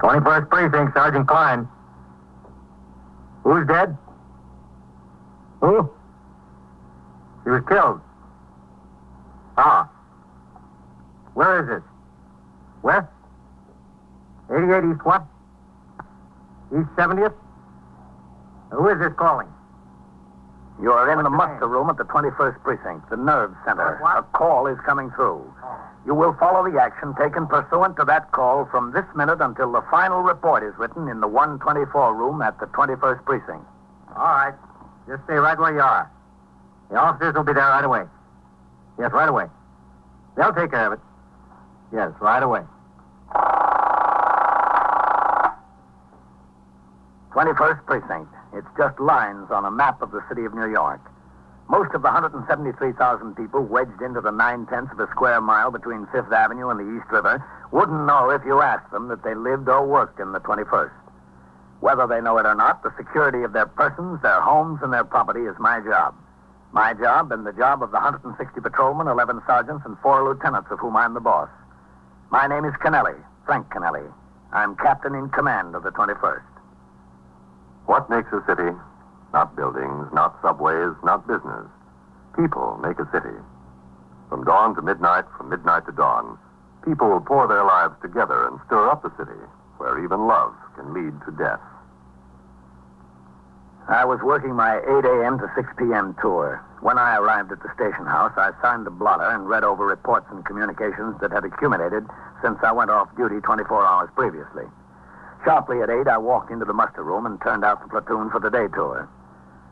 21st Precinct, Sergeant Klein. Who's dead? Who? He was killed. Ah. Where is it? Where? 88 East what? East 70th? Who is this calling? You are in the muster room at the 21st Precinct, the nerve center. What? A call is coming through. You will follow the action taken pursuant to that call from this minute until the final report is written in the 124 room at the 21st Precinct. All right. Just stay right where you are. The officers will be there right away. Yes, right away. They'll take care of it. Yes, right away. 21st Precinct. It's just lines on a map of the city of New York. Most of the 173,000 people wedged into the 9/10 of a square mile between Fifth Avenue and the East River wouldn't know if you asked them that they lived or worked in the 21st. Whether they know it or not, the security of their persons, their homes, and their property is my job. My job and the job of the 160 patrolmen, 11 sergeants, and 4 lieutenants of whom I'm the boss. My name is Kennelly, Frank Kennelly. I'm captain in command of the 21st. What makes a city? Not buildings, not subways, not business. People make a city. From dawn to midnight, from midnight to dawn, people will pour their lives together and stir up the city, where even love can lead to death. I was working my 8 a.m. to 6 p.m. tour. When I arrived at the station house, I signed the blotter and read over reports and communications that had accumulated since I went off duty 24 hours previously. Sharply at 8, I walked into the muster room and turned out the platoon for the day tour.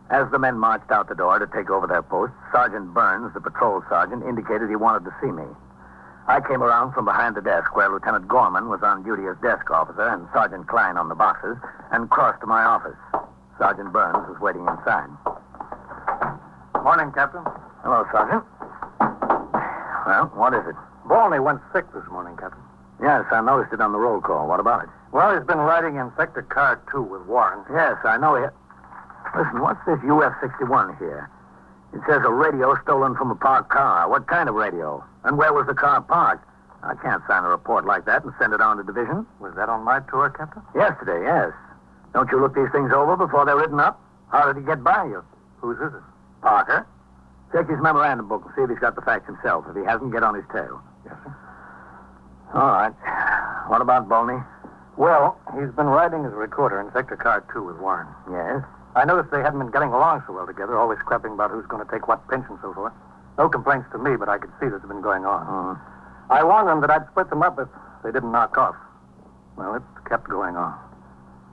As the men marched out the door to take over their posts, Sergeant Burns, the patrol sergeant, indicated he wanted to see me. I came around from behind the desk where Lieutenant Gorman was on duty as desk officer and Sergeant Klein on the boxes, and crossed to my office. Sergeant Burns was waiting inside. Morning, Captain. Hello, Sergeant. Well, what is it? Bolney went sick this morning, Captain. Yes, I noticed it on the roll call. What about it? Well, he's been riding in Sector Car 2 with Warren. Yes, I know he... Listen, what's this UF-61 here? It says a radio stolen from a parked car. What kind of radio? And where was the car parked? I can't sign a report like that and send it on to division. Was that on my tour, Captain? Yesterday, yes. Don't you look these things over before they're written up? How did he get by you? Whose is it? Parker. Check his memorandum book and see if he's got the facts himself. If he hasn't, get on his tail. Yes, sir. All right. What about Bolney? Well, he's been riding as a recorder in Sector Car 2 with Warren. Yes? I noticed they hadn't been getting along so well together, always scrapping about who's going to take what pinch and so forth. No complaints to me, but I could see this had been going on. I warned them that I'd split them up if they didn't knock off. Well, it kept going on.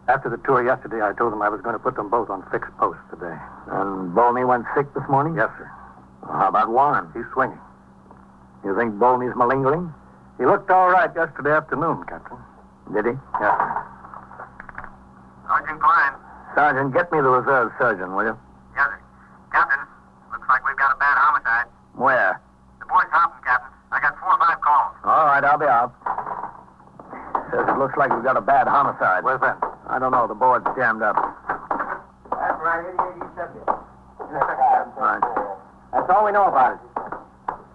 After the tour yesterday, I told them I was going to put them both on fixed posts today. And Bolney went sick this morning? Yes, sir. Well, how about Warren? He's swinging. You think Bolney's malingering? He looked all right yesterday afternoon, Captain. Did he? Yes, sir. Sergeant Klein. Sergeant, get me the reserve surgeon, will you? Yes, sir. Captain, looks like we've got a bad homicide. Where? The boy's hopping, Captain. I got 4 or 5 calls. All right, I'll be out. Says it looks like we've got a bad homicide. Where's that? I don't know. The board's jammed up. That's right, 88 East 70th. Right. That's all we know about it.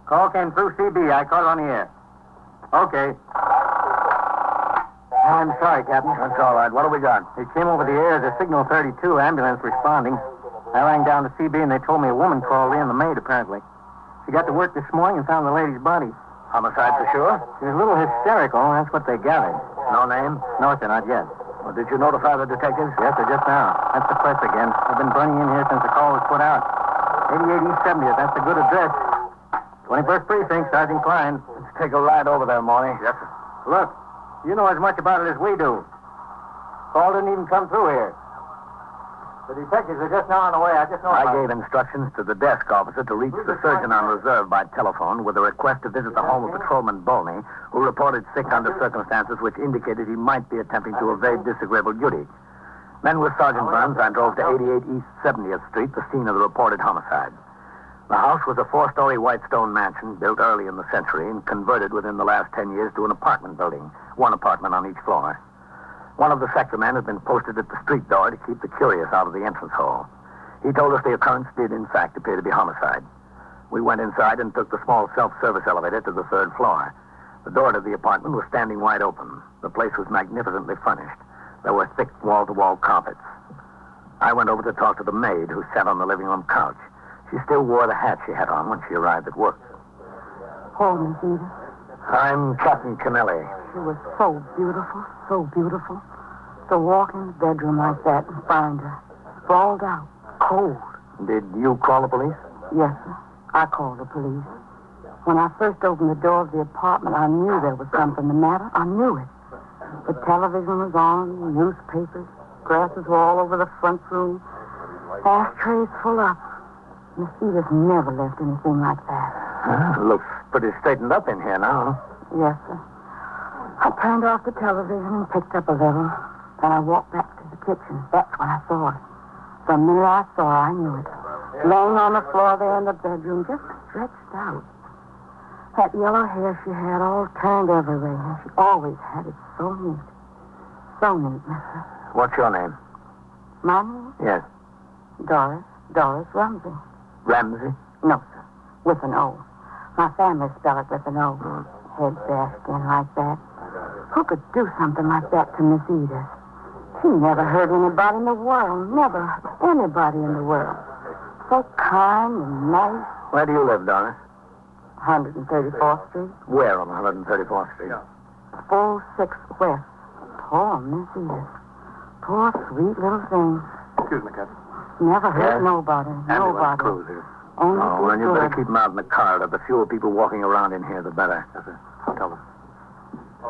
Call came through CB. I caught it on the air. Okay. I'm sorry, Captain. That's all right. What do we got? It came over the air as a Signal 32 ambulance responding. I rang down to CB and they told me a woman called in, the maid apparently. She got to work this morning and found the lady's body. Homicide for sure? She was a little hysterical, that's what they gathered. No name? No, sir, not yet. Well, did you notify the detectives? Yes, sir, just now. That's the press again. They've been burning in here since the call was put out. 88 East 70th, that's a good address. 21st Precinct, Sergeant Klein. Let's take a ride over there, Morley. Yes, sir. Look, you know as much about it as we do. Call didn't even come through here. The detectives are just now on the way. I just know I about gave instructions to the desk officer to reach the surgeon on reserve by telephone with a request to visit the home of Patrolman Bolney, who reported sick under circumstances which indicated he might be attempting to evade disagreeable duty. Then with Sergeant Burns, I drove to 88 East 70th Street, the scene of the reported homicide. The house was a 4-story white stone mansion built early in the century and converted within the last 10 years to an apartment building, 1 apartment on each floor. One of the sector men had been posted at the street door to keep the curious out of the entrance hall. He told us the occurrence did, in fact, appear to be homicide. We went inside and took the small self-service elevator to the 3rd floor. The door to the apartment was standing wide open. The place was magnificently furnished. There were thick wall-to-wall carpets. I went over to talk to the maid who sat on the living room couch. She still wore the hat she had on when she arrived at work. Oh, Miss Edith. I'm Captain Kennelly. She was so beautiful, so beautiful. To walk in the bedroom like that and find her sprawled out, cold. Did you call the police? Yes, sir. I called the police. When I first opened the door of the apartment, I knew there was something the matter. I knew it. The television was on, newspapers, grasses were all over the front room, ashtrays full up. Miss Edith never left anything like that. Looks pretty straightened up in here now. Yes, sir. I turned off the television and picked up a little. Then I walked back to the kitchen. That's when I saw her. The minute I saw her, I knew it. Laying on the floor there in the bedroom, just stretched out. That yellow hair she had all turned everywhere. She always had it so neat. So neat, mister. What's your name? My name? Yes. Doris. Doris Rumsey. Ramsey? No, sir. With an O. My family spell it with an O. Head bashed in like that. Who could do something like that to Miss Edith? She never hurt anybody in the world. Never hurt anybody in the world. So kind and nice. Where do you live, Doris? 134th Street. Where on 134th Street? 46 West. Poor Miss Edith. Poor sweet little thing. Excuse me, Captain. Never hurt Yes? nobody. Ambulance Nobody. cruiser. Only Oh, well, you better good. keep them out in the corridor. The fewer people walking around in here, the better. Yes, sir. I'll tell them.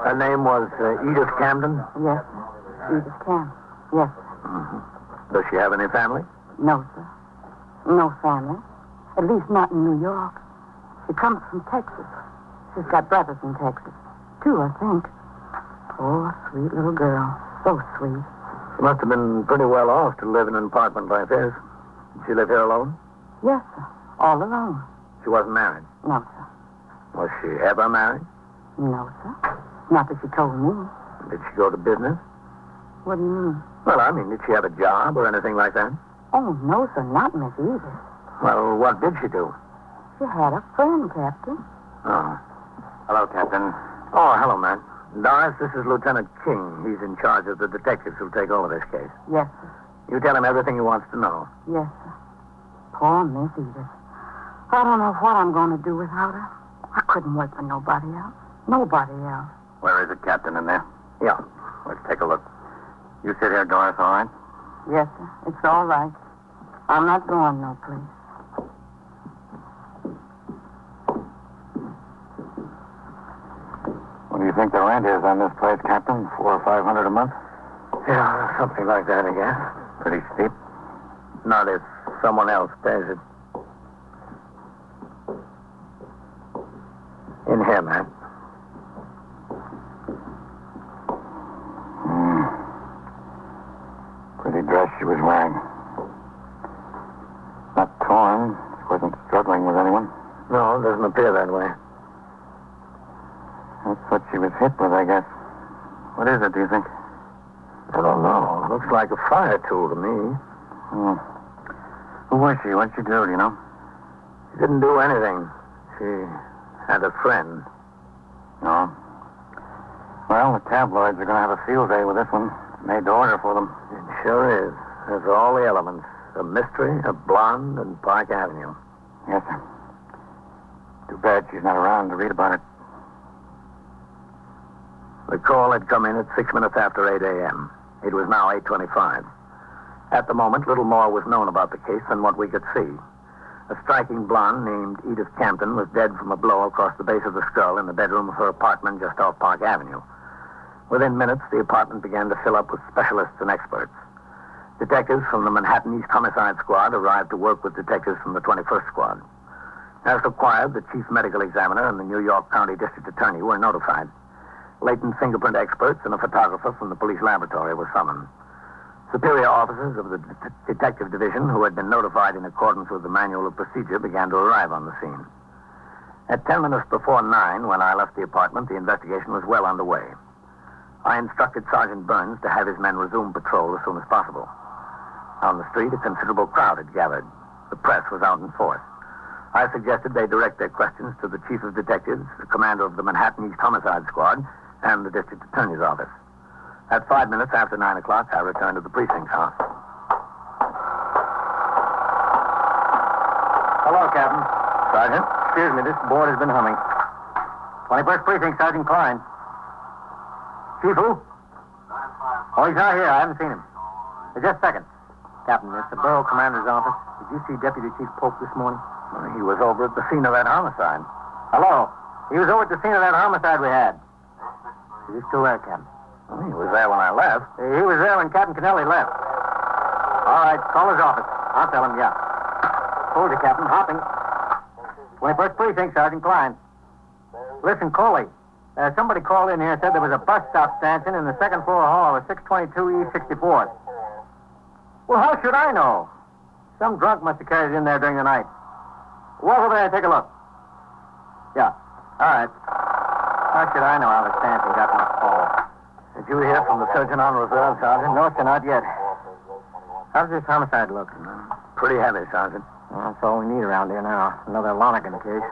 Her name was Edith Camden? Yes, sir. Edith Camp. Yes, sir. Mm-hmm. Does she have any family? No, sir. No family. At least not in New York. She comes from Texas. She's got brothers in Texas. 2, I think. Poor, sweet little girl. So sweet. She must have been pretty well off to live in an apartment like this. Did she live here alone? Yes, sir. All alone. She wasn't married. No, sir. Was she ever married? No, sir. Not that she told me. Did she go to business? What do you mean? Well, I mean, did she have a job or anything like that? Oh, no, sir. Not Miss Edith. Well, what did she do? She had a friend, Captain. Oh. Hello, Captain. Oh, hello, man. Doris, this is Lieutenant King. He's in charge of the detectives who'll take over this case. Yes, sir. You tell him everything he wants to know. Yes, sir. Poor Miss Edith. I don't know what I'm going to do without her. I couldn't work for nobody else. Nobody else. Where is it, Captain, in there? Yeah. Let's take a look. You sit here, Doris, all right? Yes, sir. It's all right. I'm not going no place. What do you think the rent is on this place, Captain? $400 or $500 a month? Yeah, something like that, I guess. Pretty steep. Not if someone else pays it. In here, man. Pretty dress she was wearing. Not torn. She wasn't struggling with anyone. No, it doesn't appear that way. That's what she was hit with, I guess. What is it, do you think? I don't know. Looks like a fire tool to me. Hmm. Who was she? What'd she do, do you know? She didn't do anything. She had a friend. No. Well, the tabloids are going to have a field day with this one. It's made to order for them. It sure is. There's all the elements. A mystery, a blonde, and Park Avenue. Yes, sir. Too bad she's not around to read about it. The call had come in at 6 minutes after 8 a.m. It was now 8:25. At the moment, little more was known about the case than what we could see. A striking blonde named Edith Campton was dead from a blow across the base of the skull in the bedroom of her apartment just off Park Avenue. Within minutes, the apartment began to fill up with specialists and experts. Detectives from the Manhattan East Homicide Squad arrived to work with detectives from the 21st Squad. As required, the chief medical examiner and the New York County District Attorney were notified. Latent fingerprint experts and a photographer from the police laboratory were summoned. Superior officers of the detective division, who had been notified in accordance with the manual of procedure, began to arrive on the scene. At 10 minutes before 9, when I left the apartment, the investigation was well underway. I instructed Sergeant Burns to have his men resume patrol as soon as possible. On the street, a considerable crowd had gathered. The press was out in force. I suggested they direct their questions to the chief of detectives, the commander of the Manhattan East Homicide Squad, and the district attorney's office. At 5 minutes after 9 o'clock, I returned to the precinct house. Hello, Captain. Sergeant? Excuse me, this board has been humming. 21st Precinct, Sergeant Klein. Chief who? Oh, he's not here. I haven't seen him. Just a second. Captain, it's the borough commander's office. Did you see Deputy Chief Pope this morning? He was over at the scene of that homicide. Hello. He was over at the scene of that homicide we had. Is he still there, Captain? Well, he was there when I left. He was there when Captain Kennelly left. All right, call his office. I'll tell him, yeah. Hold it, Captain. Hopping. 21st Precinct, Sergeant Klein. Listen, Coley. Somebody called in here and said there was a bus stop stanchion in the second floor hall of 622 East 64th. Well, how should I know? Some drunk must have carried it in there during the night. Walk over there and take a look. Yeah. All right. How should I know how the stanchion got my call? Did you hear from the surgeon on reserve, Sergeant? No, sir, not yet. How's this homicide look? Pretty heavy, Sergeant. Well, that's all we need around here now. Another Lonergan case.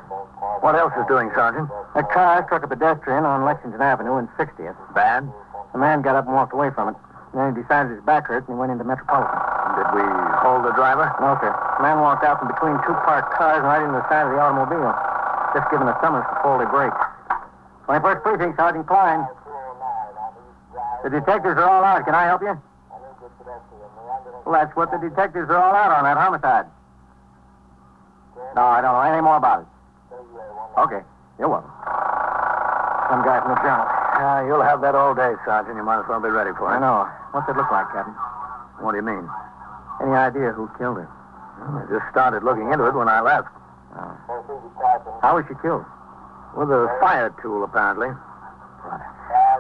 What else is doing, Sergeant? A car struck a pedestrian on Lexington Avenue in 60th. Bad? The man got up and walked away from it. Then he decided his back hurt and he went into Metropolitan. Did we hold the driver? No, sir. The man walked out from between two parked cars and right into the side of the automobile. Just giving a summons for faulty brakes. 21st Precinct, Sergeant Klein. The detectives are all out. Can I help you? Well, that's what the detectives are all out on, that homicide. No, I don't know anything more about it. Okay. You're welcome. Some guy from the journal. You'll have that all day, Sergeant. You might as well be ready for it. I know. What's it look like, Captain? What do you mean? Any idea who killed her? Well, I just started looking into it when I left. How was she killed? With a fire tool, apparently.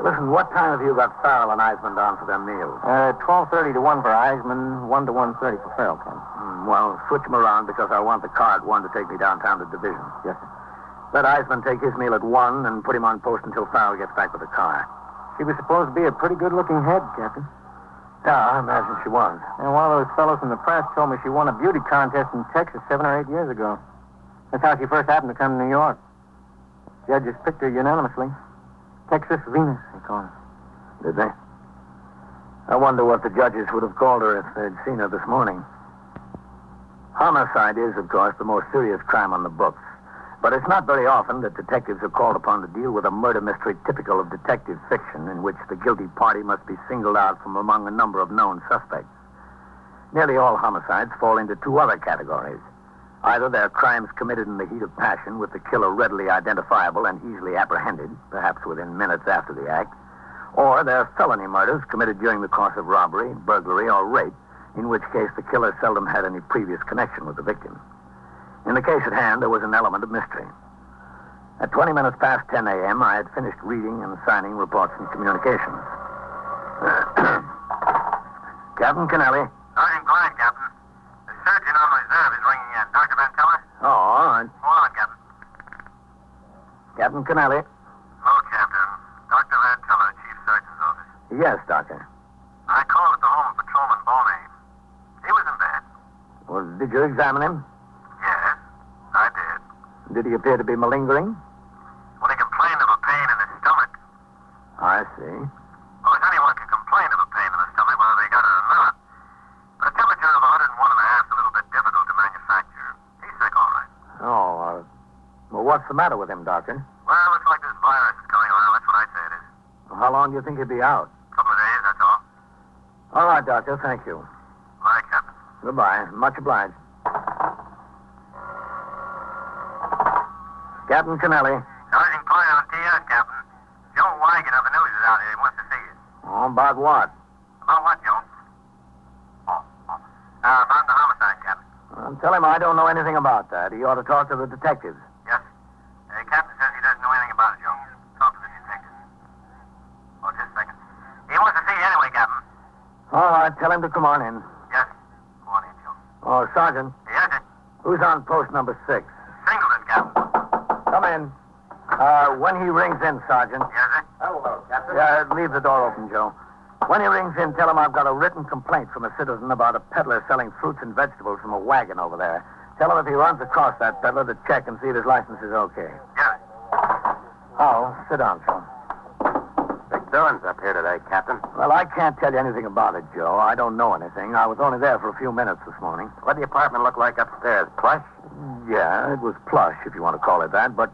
Listen, what time have you got Farrell and Eisman down for their meals? 12:30 to 1 for Eisman, 1 to 1:30 for Farrell, Captain. Well, switch them around because I want the car at 1 to take me downtown to Division. Yes, sir. Let Eisman take his meal at 1 and put him on post until Farrell gets back with the car. She was supposed to be a pretty good-looking head, Captain. Yeah, I imagine she was. And one of those fellows from the press told me she won a beauty contest in Texas 7 or 8 years ago. That's how she first happened to come to New York. Judges picked her unanimously. Texas Venus, they call her. Did they? I wonder what the judges would have called her if they'd seen her this morning. Homicide is, of course, the most serious crime on the books. But it's not very often that detectives are called upon to deal with a murder mystery typical of detective fiction in which the guilty party must be singled out from among a number of known suspects. Nearly all homicides fall into two other categories. Either they're crimes committed in the heat of passion with the killer readily identifiable and easily apprehended, perhaps within minutes after the act, or they're felony murders committed during the course of robbery, burglary, or rape, in which case the killer seldom had any previous connection with the victim. In the case at hand, there was an element of mystery. At 20 minutes past 10 a.m., I had finished reading and signing reports and communications. Captain Kennelly. Sergeant Klein, Captain. The surgeon on reserve is ringing in. Dr. Van Teller? Oh, all right. Hold on, Captain. Captain Kennelly. Hello, Captain. Dr. Van Teller, Chief Surgeon's office. Yes, Doctor. I called at the home of Patrolman Boney. He was in bed. Well, did you examine him? Yes, I did. Did he appear to be malingering? Well, he complained of a pain in his stomach. I see. Well, if anyone can complain of a pain in the stomach, whether they got it or not. But a temperature of 101.5 is a little bit difficult to manufacture. He's sick, all right. Oh, well, what's the matter with him, Doctor? Well, it looks like this virus is coming around. That's what I say it is. How long do you think he'll be out? A couple of days, that's all. All right, Doctor, thank you. Bye, Captain. Goodbye. Much obliged. Captain Kennelly. Sergeant Klein on TS, Captain. Joe Wigan of the news is out here. He wants to see you. Oh, about what? About what, Joe? About the homicide, Captain. Tell him I don't know anything about that. He ought to talk to the detectives. Yes. Captain says he doesn't know anything about it, Joe. Talk to the detective. Oh, just a second. He wants to see you anyway, Captain. All right, tell him to come on in. Yes. Go on in, Joe. Oh, Sergeant, Yes, sir. who's on post number 6? Singleton, Captain. Come in. When he rings in, Sergeant. Yes, sir. Hello, Captain. Leave the door open, Joe. When he rings in, tell him I've got a written complaint from a citizen about a peddler selling fruits and vegetables from a wagon over there. Tell him if he runs across that peddler to check and see if his license is okay. Got it. Oh, sit down, Joe. Big doings up here today, Captain. Well, I can't tell you anything about it, Joe. I don't know anything. I was only there for a few minutes this morning. What the apartment look like upstairs? Plush? Yeah, it was plush, if you want to call it that, but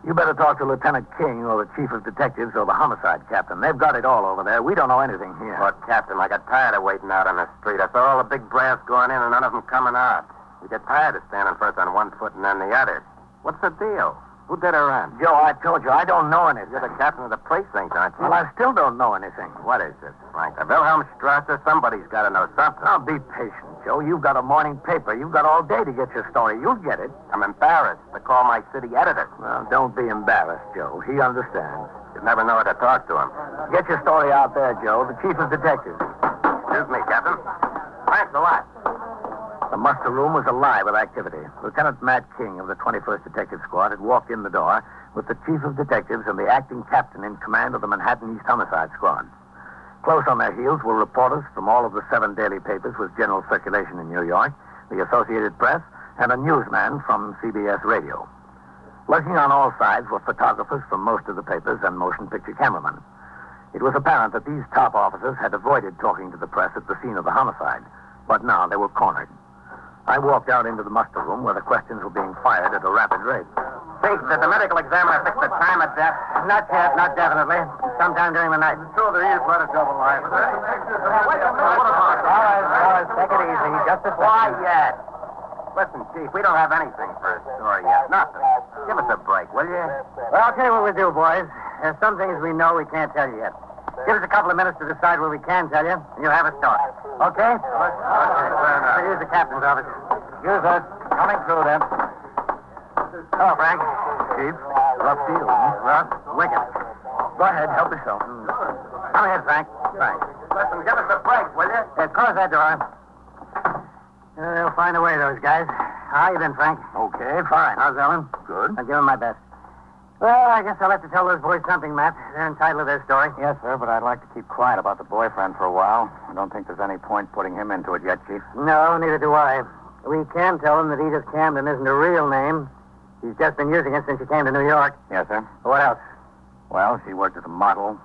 you better talk to Lieutenant King or the Chief of Detectives or the Homicide Captain. They've got it all over there. We don't know anything here. Well, Captain, I got tired of waiting out on the street. I saw all the big brass going in and none of them coming out. You get tired of standing first on one foot and then the other. What's the deal? Who did her in? Joe, I told you, I don't know anything. You're the captain of the precinct, aren't you? Well, I still don't know anything. What is this, Frank? The Wilhelmstrasse? Somebody's got to know something. Now, be patient, Joe. You've got a morning paper. You've got all day to get your story. You'll get it. I'm embarrassed to call my city editor. Well, don't be embarrassed, Joe. He understands. You'd never know how to talk to him. Get your story out there, Joe. The Chief of Detectives. Excuse me, Captain. Thanks a lot. The muster room was alive with activity. Lieutenant Matt King of the 21st Detective Squad had walked in the door with the Chief of Detectives and the acting captain in command of the Manhattan East Homicide Squad. Close on their heels were reporters from all of the 7 daily papers with general circulation in New York, the Associated Press, and a newsman from CBS Radio. Lurking on all sides were photographers from most of the papers and motion picture cameramen. It was apparent that these top officers had avoided talking to the press at the scene of the homicide, but now they were cornered. I walked out into the muster room where the questions were being fired at a rapid rate. Chief, did the medical examiner fix the time of death? Not yet, not definitely. Sometime during the night. Sure, there is quite a double life. All right, take it easy. Just a second. Quiet. Listen, Chief, we don't have anything for a story yet. Nothing. Give us a break, will you? Well, I'll tell you what we'll do, boys. There's some things we know we can't tell you yet. Give us a couple of minutes to decide what we can tell you, and you'll have a story. Okay? Okay, fair enough. Here's the captain's office. Use it. Coming through, then. Hello, Frank. Chief. Rough deal, huh? Rough? Wicked. Go ahead, help yourself. Come ahead, Frank. Thanks. Listen, give us a break, will you? Yeah, close that door. They'll find a way, those guys. How you been, Frank? Okay, fine. How's Ellen? Good. I'll give them my best. Well, I guess I'll have to tell those boys something, Matt. They're entitled to their story. Yes, sir, but I'd like to keep quiet about the boyfriend for a while. I don't think there's any point putting him into it yet, Chief. No, neither do I. We can tell them that Edith Camden isn't her real name. She's just been using it since she came to New York. Yes, sir. What else? Well, she worked as a model.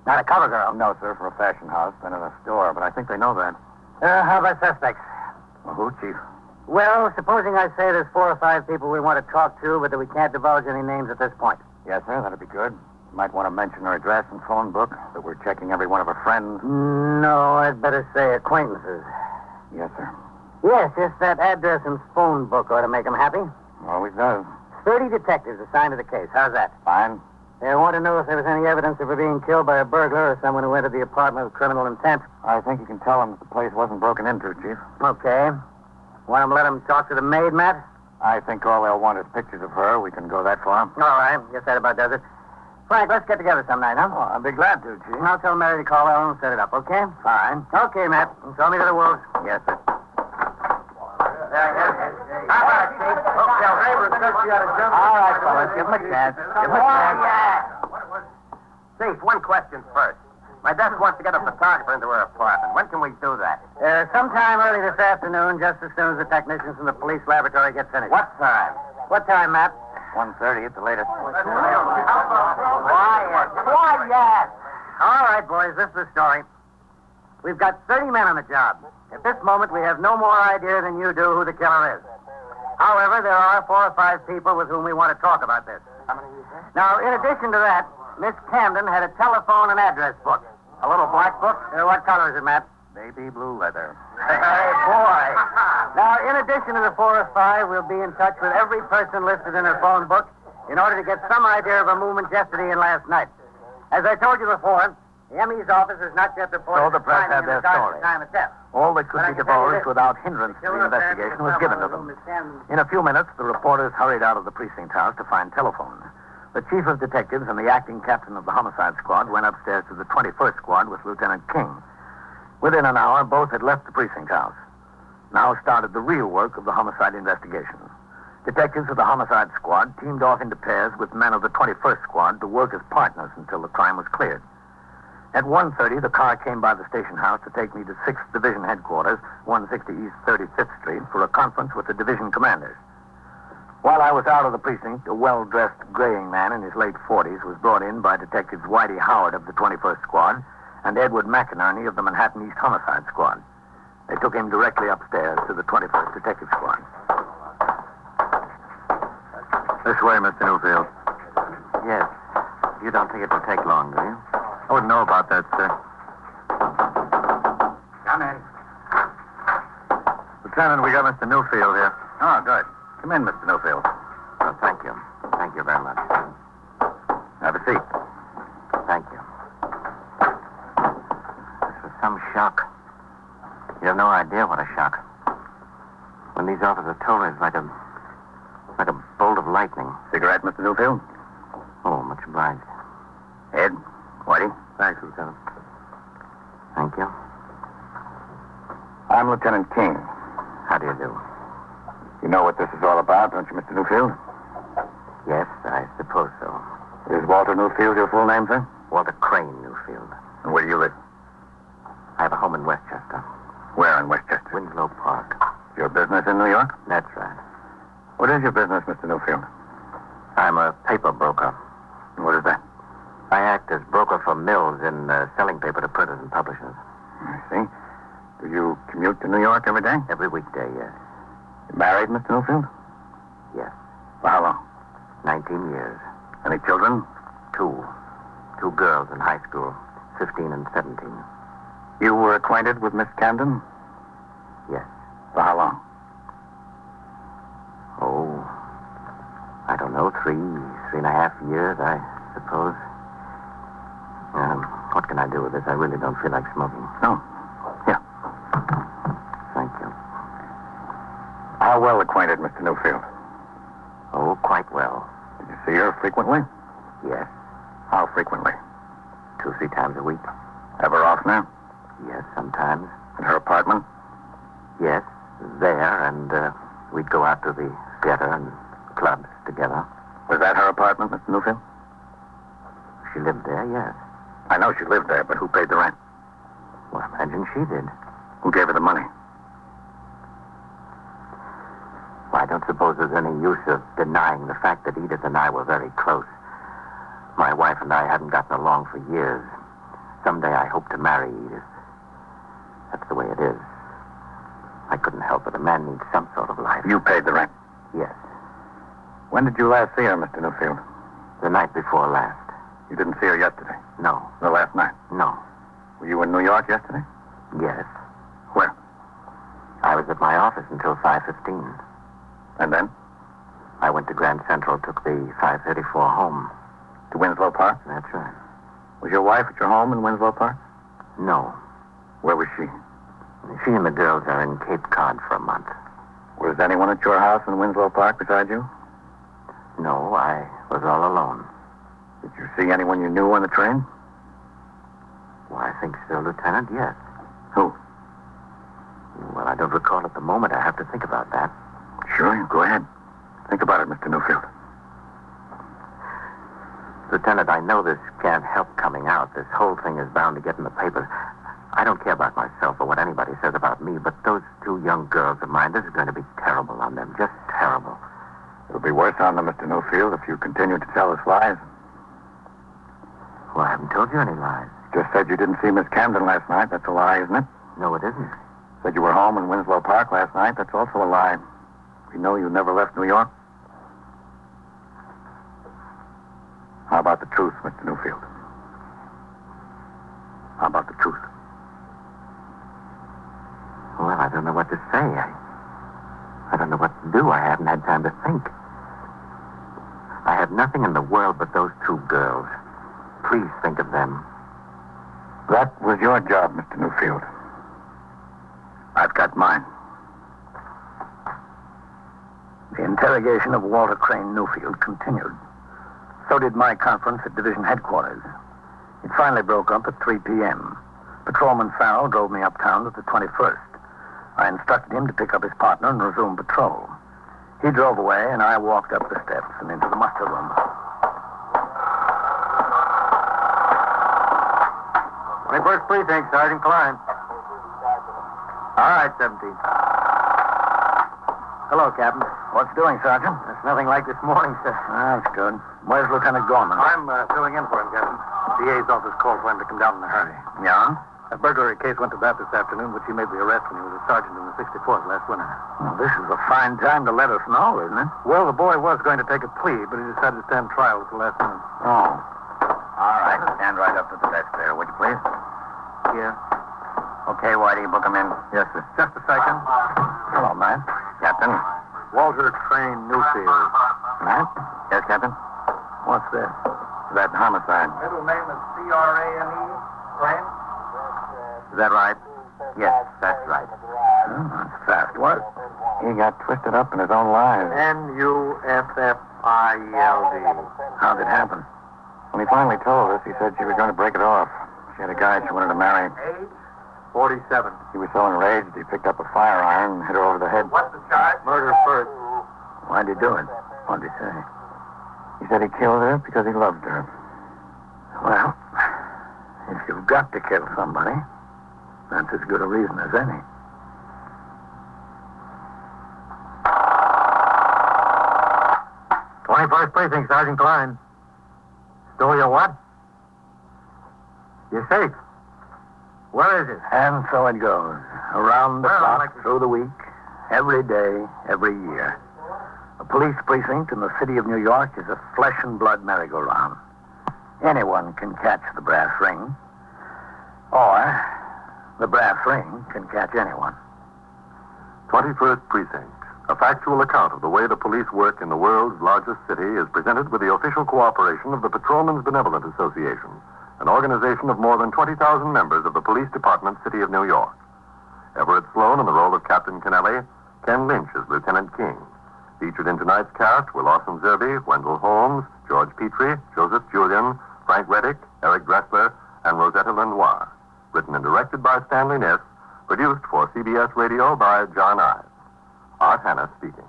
Not a cover girl. No, sir, for a fashion house, then at a store, but I think they know that. How about suspects? Well, who, Chief? Well, supposing I say there's 4 or 5 people we want to talk to, but that we can't divulge any names at this point. Yes, sir, that'd be good. You might want to mention her address and phone book, that we're checking every one of her friends. No, I'd better say acquaintances. Yes, sir. Yes, just that address and phone book ought to make them happy. Always does. 30 detectives assigned to the case. How's that? Fine. They want to know if there was any evidence of her being killed by a burglar or someone who entered the apartment with criminal intent. I think you can tell them that the place wasn't broken into, Chief. Okay. Want them to let them talk to the maid, Matt? I think all they'll want is pictures of her. We can go that far. All right. Guess that about does it. Frank, let's get together some night, huh? Oh, I'd be glad to, Chief. I'll tell Mary to call Ellen and set it up, okay? Fine. Okay, Matt. Throw me to the wolves. Yes, sir. All right, fellas. Give him a chance. Give him a chance. Chief, one question first. My desk wants to get a photographer into her apartment. When can we do that? Sometime early this afternoon, just as soon as the technicians from the police laboratory get finished. What time? What time, Matt? 1:30 at the latest. Quiet. Quiet. All right, boys, this is the story. We've got 30 men on the job. At this moment, we have no more idea than you do who the killer is. However, there are 4 or 5 people with whom we want to talk about this. Now, in addition to that, Miss Camden had a telephone and address book. A little black book? What color is it, Matt? Baby blue leather. Hey, boy. Now, in addition to the 4 or 5, we'll be in touch with every person listed in her phone book in order to get some idea of her movements yesterday and last night. As I told you before, the ME's office has not yet reported So the press finding had in their regard to story. the time of death. All that could But I be can tell you divulged this. without hindrance to the investigation was given to them. In a few minutes, the reporters hurried out of the precinct house to find telephone. The chief of detectives and the acting captain of the homicide squad went upstairs to the 21st squad with Lieutenant King. Within an hour, both had left the precinct house. Now started the real work of the homicide investigation. Detectives of the homicide squad teamed off into pairs with men of the 21st squad to work as partners until the crime was cleared. At 1:30, the car came by the station house to take me to 6th Division headquarters, 160 East 35th Street, for a conference with the division commanders. While I was out of the precinct, a well-dressed graying man in his late 40s was brought in by Detectives Whitey Howard of the 21st Squad and Edward McInerney of the Manhattan East Homicide Squad. They took him directly upstairs to the 21st Detective Squad. This way, Mr. Newfield. Yes. You don't think it will take long, do you? I wouldn't know about that, sir. Come in. Lieutenant, we got Mr. Newfield here. Oh, good. Come in, Mr. Newfield. Oh, thank you. Thank you very much. Have a seat. Thank you. This was some shock. You have no idea what a shock. When these officers told me, it's like a bolt of lightning. Cigarette, Mr. Newfield? Oh, much obliged. Ed? Whitey? Thanks, Lieutenant. Thank you. I'm Lieutenant King. How do you do? You know what this is all about, don't you, Mr. Newfield? Yes, I suppose so. Is Walter Newfield your full name, sir? Walter Crane Newfield. And where do you live? I have a home in Westchester. Where in Westchester? Winslow Park. Your business in New York? That's right. What is your business, Mr. Newfield? I'm a paper broker. And what is that? I act as broker for mills in selling paper to printers and publishers. I see. Do you commute to New York every day? Every weekday, yes. You married, Mr. Newfield? Yes. For how long? 19 years. Any children? Two. Two girls in high school, 15 and 17. You were acquainted with Miss Camden? Yes. For how long? Oh, I don't know, 3.5 years, I suppose. What can I do with this? I really don't feel like smoking. No. Here. Thank you. How well acquainted, Mr. Newfield? Oh, quite well. Did you see her frequently? Yes. How frequently? 2-3 times a week. Ever oftener? Yes, sometimes. In her apartment? Yes, there, and we'd go out to the theater and clubs together. Was that her apartment, Mr. Newfield? She lived there, yes. I know she lived there, but who paid the rent? Well, I imagine she did. Who gave her the money? Well, I don't suppose there's any use of denying the fact that Edith and I were very close. My wife and I hadn't gotten along for years. Someday I hope to marry Edith. That's the way it is. I couldn't help it. A man needs some sort of life. You paid the rent. Yes. When did you last see her, Mr. Newfield? The night before last. You didn't see her yesterday? No. The last night? No. Were you in New York yesterday? Yes. Where? I was at my office until 5:15. And then? I went to Grand Central, took the 5:34 home. To Winslow Park? That's right. Was your wife at your home in Winslow Park? No. Where was she? She and the girls are in Cape Cod for a month. Was anyone at your house in Winslow Park besides you? No, I was all alone. Did you see anyone you knew on the train? Well, I think so, Lieutenant, yes. Who? Well, I don't recall at the moment. I have to think about that. Sure, you go ahead. Think about it, Mr. Newfield. Lieutenant, I know this can't help coming out. This whole thing is bound to get in the papers. I don't care about myself or what anybody says about me, but those two young girls of mine, this is going to be terrible on them. Just terrible. It'll be worse on them, Mr. Newfield, if you continue to tell us lies. Well, I haven't told you any lies. Just said you didn't see Miss Camden last night. That's a lie, isn't it? No, it isn't. Said you were home in Winslow Park last night. That's also a lie. We know you never left New York. How about the truth, Mr. Newfield? How about the truth? Well, I don't know what to say. I don't know what to do. I haven't had time to think. I have nothing in the world but those two girls. Please think of them. That was your job, Mr. Newfield. I've got mine. The interrogation of Walter Crane Newfield continued. So did my conference at division headquarters. It finally broke up at 3 p.m. Patrolman Farrell drove me uptown to the 21st. I instructed him to pick up his partner and resume patrol. He drove away, and I walked up the steps and into the muster room. 21st Precinct, Sergeant Klein. All right, 17. Hello, Captain. What's doing, Sergeant? It's nothing like this morning, sir. That's good. Where's Lieutenant Gorman? I'm filling in for him, Captain. DA's office called for him to come down in a hurry. Yeah? A burglary case went to bat this afternoon, which he made the arrest when he was a sergeant in the 64th last winter. Well, this is a fine time to let us know, isn't it? Well, the boy was going to take a plea, but he decided to stand trial at the last minute. Oh. All right. Stand right up to the desk there, would you please? Here. Okay, Whitey, book him in. Yes, sir. Just a second. Hello, Matt. Captain. Walter Train Newfield. Matt? Yes, Captain? What's this? That homicide. Middle name is C-R-A-N-E. Train? Is that right? Yes, that's right. Oh, that's fast work. He got twisted up in his own lives. N-U-F-F-I-E-L-D. How'd it happen? When he finally told us, he said she was going to break it off. She had a guy she wanted to marry. Age? 47. He was so enraged, he picked up a fire iron and hit her over the head. What's the charge? Murder first. Why'd he do it? What'd he say? He said he killed her because he loved her. Well, if you've got to kill somebody, that's as good a reason as any. '21st Precinct, Sergeant Klein. Stole your what? Your safe. Where is it? And so it goes. Around the Well, clock, like- through the week, every day, every year. A police precinct in the city of New York is a flesh and blood merry-go-round. Anyone can catch the brass ring. Or the brass ring can catch anyone. 21st Precinct, a factual account of the way the police work in the world's largest city, is presented with the official cooperation of the Patrolmen's Benevolent Association, an organization of more than 20,000 members of the Police Department, City of New York. Everett Sloan in the role of Captain Kennelly, Ken Lynch as Lieutenant King. Featured in tonight's cast were Lawson Zerby, Wendell Holmes, George Petrie, Joseph Julian, Frank Reddick, Eric Dressler, and Rosetta Lenoir. Written and directed by Stanley Niss, produced for CBS Radio by John Ives. Art Hanna speaking.